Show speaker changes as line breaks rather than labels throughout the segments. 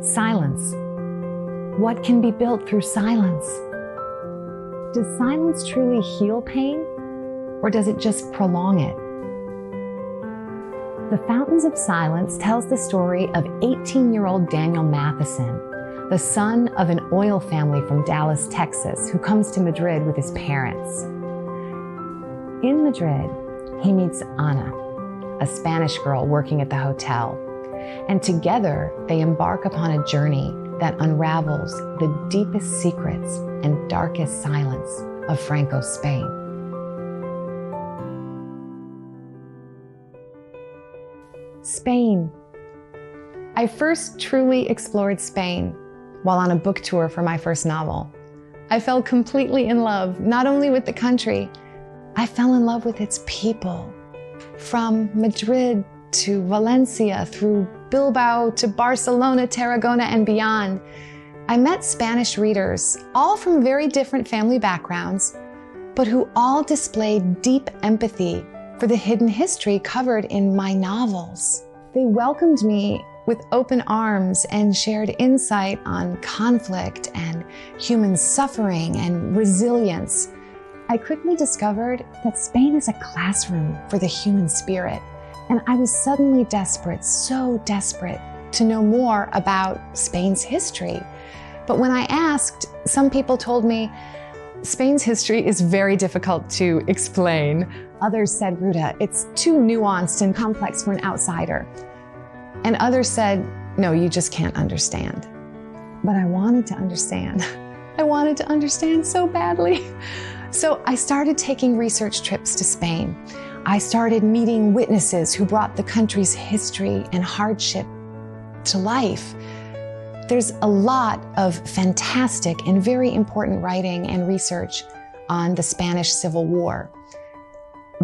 Silence. What can be built through silence? Does silence truly heal pain, or does it just prolong it? The Fountains of Silence tells the story of 18-year-old Daniel Matheson, the son of an oil family from Dallas, Texas, who comes to Madrid with his parents. In Madrid, he meets Ana, a Spanish girl working at the hotel, and together they embark upon a journey that unravels the deepest secrets and darkest silence of Franco's Spain. Spain. I first truly explored Spain while on a book tour for my first novel. I fell completely in love, not only with the country, I fell in love with its people. From Madrid to Valencia, through Bilbao to Barcelona, Tarragona, and beyond, I met Spanish readers, all from very different family backgrounds, but who all displayed deep empathy for the hidden history covered in my novels. They welcomed me with open arms and shared insight on conflict and human suffering and resilience. I quickly discovered that Spain is a classroom for the human spirit, and I was suddenly desperate, so desperate, to know more about Spain's history. But when I asked, some people told me, Spain's history is very difficult to explain. Others said, Ruta, it's too nuanced and complex for an outsider. And others said, no, you just can't understand. But I wanted to understand. I wanted to understand so badly. So I started taking research trips to Spain. I started meeting witnesses who brought the country's history and hardship to life. There's a lot of fantastic and very important writing and research on the Spanish Civil War.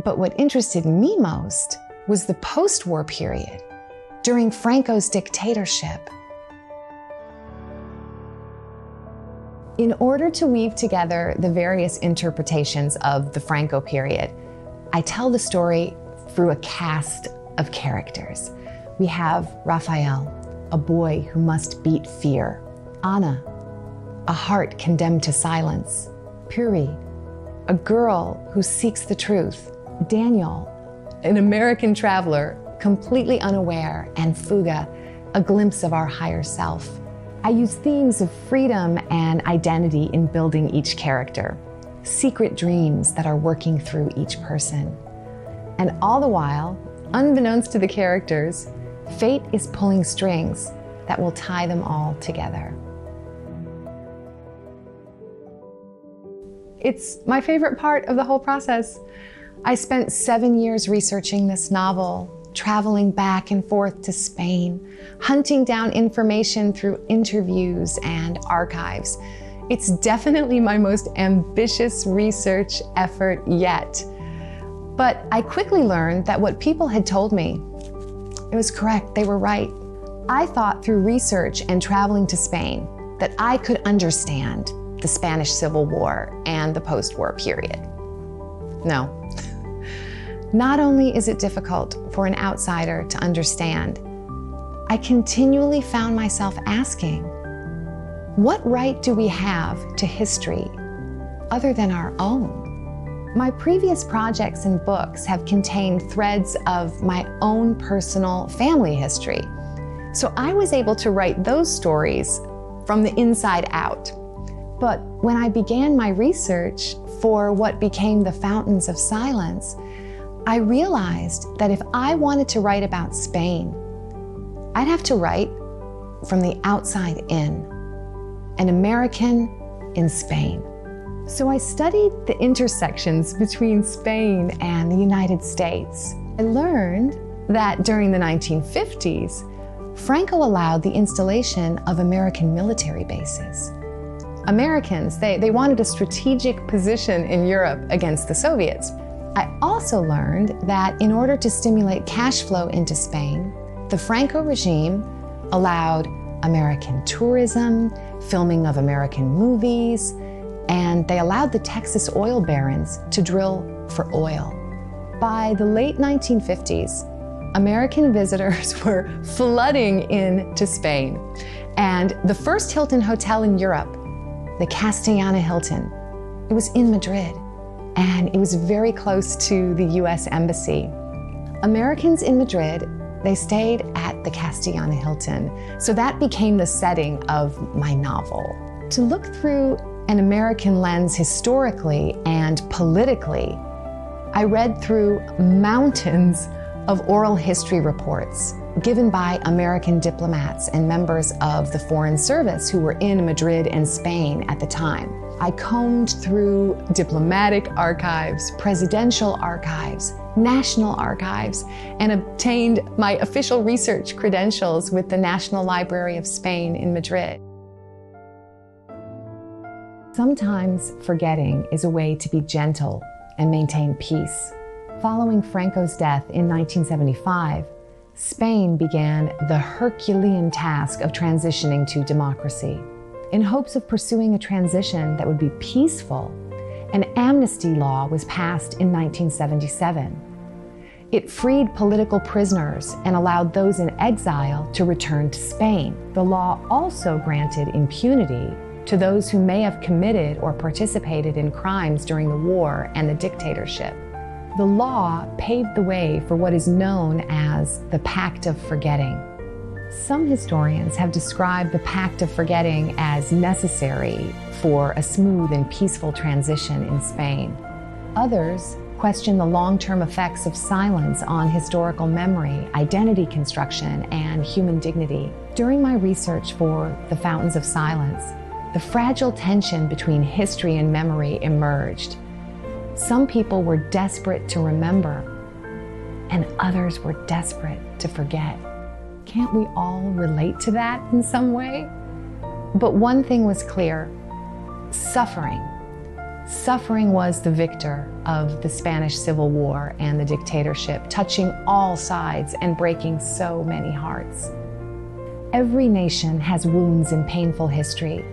But what interested me most was the post-war period, during Franco's dictatorship. In order to weave together the various interpretations of the Franco period, I tell the story through a cast of characters. We have Rafael, a boy who must beat fear. Ana, a heart condemned to silence. Puri, a girl who seeks the truth. Daniel, an American traveler, completely unaware. And Fuga, a glimpse of our higher self. I use themes of freedom and identity in building each character, secret dreams that are working through each person. And all the while, unbeknownst to the characters, fate is pulling strings that will tie them all together. It's my favorite part of the whole process. I spent 7 years researching this novel, traveling back and forth to Spain, hunting down information through interviews and archives. It's definitely my most ambitious research effort yet. But I quickly learned that what people had told me, it was correct, they were right. I thought through research and traveling to Spain that I could understand the Spanish Civil War and the post-war period. No. Not only is it difficult for an outsider to understand, I continually found myself asking, what right do we have to history other than our own? My previous projects and books have contained threads of my own personal family history, so I was able to write those stories from the inside out. But when I began my research for what became the Fountains of Silence, I realized that if I wanted to write about Spain, I'd have to write from the outside in, an American in Spain. So I studied the intersections between Spain and the United States. I learned that during the 1950s, Franco allowed the installation of American military bases. Americans, they wanted a strategic position in Europe against the Soviets. I also learned that in order to stimulate cash flow into Spain, the Franco regime allowed American tourism, filming of American movies, and they allowed the Texas oil barons to drill for oil. By the late 1950s, American visitors were flooding into Spain. And the first Hilton hotel in Europe, the Castellana Hilton, it was in Madrid, and it was very close to the US Embassy. Americans in Madrid, they stayed at the Castellana Hilton, so that became the setting of my novel. To look through an American lens historically and politically, I read through mountains of oral history reports given by American diplomats and members of the Foreign Service who were in Madrid and Spain at the time. I combed through diplomatic archives, presidential archives, national archives, and obtained my official research credentials with the National Library of Spain in Madrid. Sometimes forgetting is a way to be gentle and maintain peace. Following Franco's death in 1975, Spain began the Herculean task of transitioning to democracy. In hopes of pursuing a transition that would be peaceful, an amnesty law was passed in 1977. It freed political prisoners and allowed those in exile to return to Spain. The law also granted impunity to those who may have committed or participated in crimes during the war and the dictatorship. The law paved the way for what is known as the Pact of Forgetting. Some historians have described the Pact of Forgetting as necessary for a smooth and peaceful transition in Spain. Others question the long-term effects of silence on historical memory, identity construction, and human dignity. During my research for The Fountains of Silence, the fragile tension between history and memory emerged. Some people were desperate to remember, and others were desperate to forget. Can't we all relate to that in some way? But one thing was clear: suffering. Suffering was the victor of the Spanish Civil War and the dictatorship, touching all sides and breaking so many hearts. Every nation has wounds and painful history.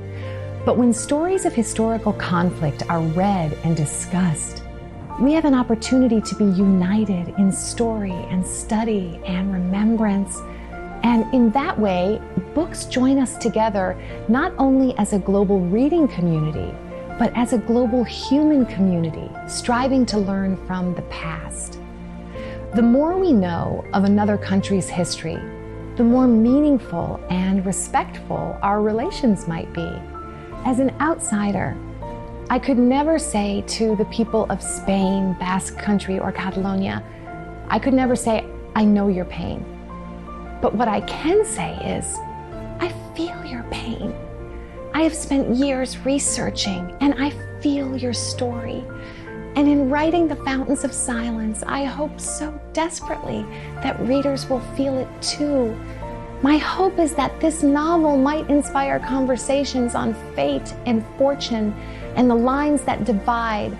But when stories of historical conflict are read and discussed, we have an opportunity to be united in story and study and remembrance. And in that way, books join us together not only as a global reading community, but as a global human community, striving to learn from the past. The more we know of another country's history, the more meaningful and respectful our relations might be. As an outsider, I could never say to the people of Spain, Basque Country, or Catalonia, I could never say, I know your pain. But what I can say is, I feel your pain. I have spent years researching, and I feel your story. And in writing The Fountains of Silence, I hope so desperately that readers will feel it too. My hope is that this novel might inspire conversations on fate and fortune and the lines that divide,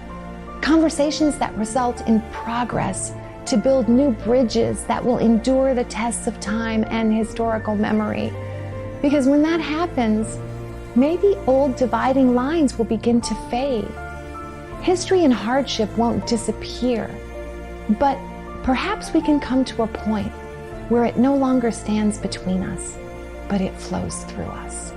conversations that result in progress to build new bridges that will endure the tests of time and historical memory. Because when that happens, maybe old dividing lines will begin to fade. History and hardship won't disappear, but perhaps we can come to a point where it no longer stands between us, but it flows through us.